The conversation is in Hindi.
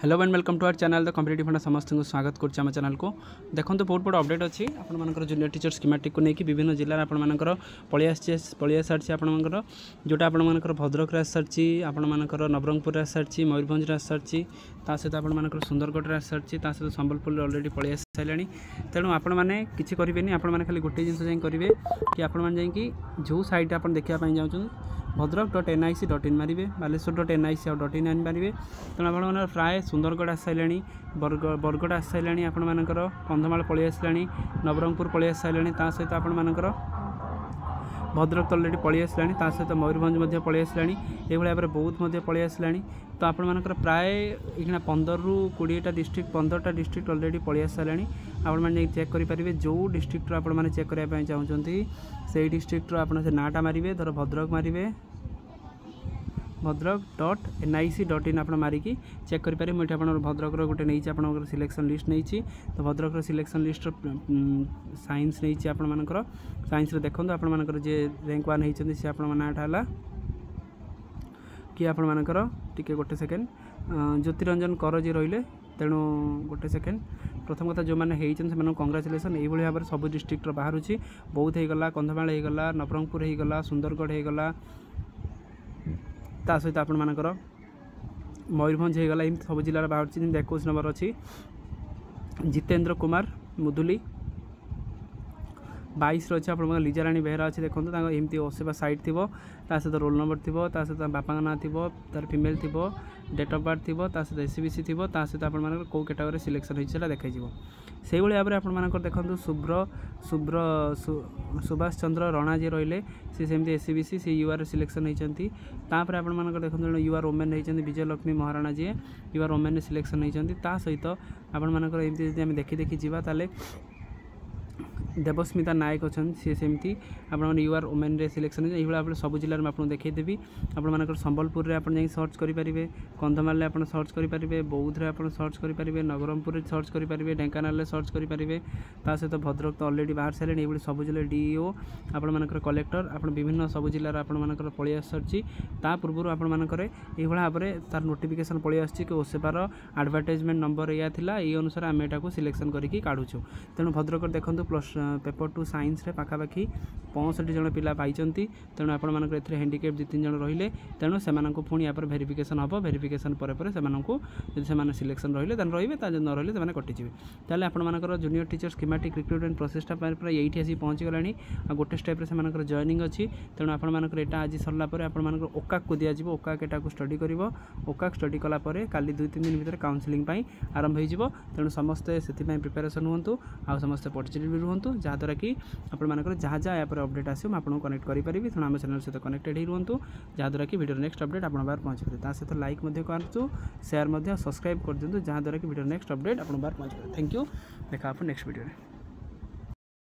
Hello and welcome to our channel the competitive funda समस्त को स्वागत करछि हम चैनल को। देखो तो बहुत बड़ा अपडेट अच्छी आपर जूनियर टीचर स्कीमेटिक को लेकिन विभिन्न जिले आपर पलि सारी आपर जोटा आपर भद्रक आसी आपर नवरंगपुर आसी मयूरभंज आसी सहित आपर सुंदरगढ़ आसी सहित संबलपुर अलरेडी पलि सारे तेणु आपण मैंने किसी करेंगे आपण खाली गोटे जिन करेंगे कि आपण जो साइट आप देखापी जाऊँ भद्रक.nic.in मारे बालेश्वर.nic.in मारे तेणु आप प्राय सुंदरगढ़ आस सारे बरगढ़ आस सारे आपर कंधमाल पलि आसा नवरंगपुर पलि सारे सहित आपर भद्रक अलरेडी पलि आसा सहित मयूरभंज पलि आसा ये भाव में बौद्ध पलि आसा तो आपर प्राय ये 15 ରୁ 20टा डिस्ट्रिक्ट 15टा डिस्ट्रिक्ट अलरेडी पलि आसा सारे आपने चेक करेंगे जो डिस्ट्रिक्ट आपने चेक करने चाहते से डिस्ट्रिक्टर आप नाटा मारे धर भद्रक मारे भद्रक.nic.in आप मारिकी चेक करेंगे मुझे आप भद्रक गोटे नहीं आप सिलेक्शन लिस्ट नहीं तो भद्रक सिलेक्शन लिस्ट साइंस नहीं आपर साइंस देखो आपर जे रैंक 1 होती सी आप नाटा कि आपर टी गोटे सेकेंड ज्योतिरंजन कर जी रही तेणु गोटे सेकेंड प्रथम कथा जो मैंने होती कंग्राचुलेसन ये भाव में सब डिस्ट्रिक्टर बाहर बौद्ध होगला कंधमाल होगला नवरंगपुर होगला सुंदरगढ़ होगला सहित आपर मयूरभंज होगला एम सब जिलार बाहर 21 नंबर अच्छी जितेंद्र कुमार मुदुली 22 अच्छे आप लिजाराणी बेहरा अच्छे देखो एमती ओसेवा साइट थी सहित रोल नंबर थी सहित बापा ना थी तार फीमेल थी डेट ऑफ बर्थ थी सहित एससीबीसी थी सहित आप कौ कैटेगरी सिलेक्शन होता देखा से भाव में आप देखो सुभाष चंद्र रणा जी रही सी सेमती एससीबीसी सी यूआर सिलेक्शन होती आप देखो यूआर ओमेन होती विजय लक्ष्मी महाराणा जी यूआर ओमेन सिलेक्शन होती सहित आपमती देखी देखी जावा ताले देवस्मिता नायक अच्छा सी सेमती आप यूआर ओमेन रे सिलेक्शन ये भाव सब जिले में आपको देखीदेवी आपर संबलपुर में आप सर्च करेंगे कंधमाल आप सर्च करेंगे बौद्ध में आप सर्च करेंगे नवरंगपुर सर्च करेंगे ढेंकानाल सर्च करेंगे सहित भद्रक तो अलरेडी बाहर सारे ये सब जिले डीओ आपर कलेक्टर आप विभिन्न सब जिलार आपर पलि आसी पूर्व आपर ये भाव में तार नोटिफिकेशन पलि आसी कि ओसेवार एडवर्टाइजमेंट नंबर या ये अनुसार आम यहाँ सिलेक्शन करके काढ़ुचु तेणु भद्रक देखो प्लस पेपर 2 साइंस रे पाखापाखि 65 जन पिला पाइचंती तेणु आपण ए हैंडिकेप 2-3 जन रहिले तेणु से पुणी यहाँ वेरिफिकेशन हम वेरिफिकेशन पर से सिलेक्शन रहिले रही न रही से कटिजे ताले आपर जूनियर टीचर स्कीमेटिक रिक्रुटमेंट प्रोसेसटा ये आसी पहुँची गलानी गोटे स्टेप से जॉइनिंग अच्छी तेणु आपर यहाँ आज सरला आपर ओकाक को दिज्व ओकाक एटा स्टडी कर ओकाक स्टडी कलापर काली 2-3 दिन भर काउंसलिंग आरंभ हो तेणु समस्ते से प्रिपेरेसन हूँ आ समस्ते पॉजिटिव रुहतु जहाँद्वारा कि आपर जहाँ जहाँ यहाँ अपडेट आसो आपको कनेक्ट करेंगे तेणु आम चैनल सहित कनेक्टेड ही रुहतु जहाँद्वारा कि वीडियो नेक्स्ट अपडेट आप बाहर पहुँच पाए सहित लाइक करूँ शेयर सब्सक्राइब कर दिखाँ जहाँद्वारा कि वीडियो नेक्स्ट अपडेट आप बाहर पहुँच पाए। थैंक यू देखा आप नेक्स्ट वीडियो।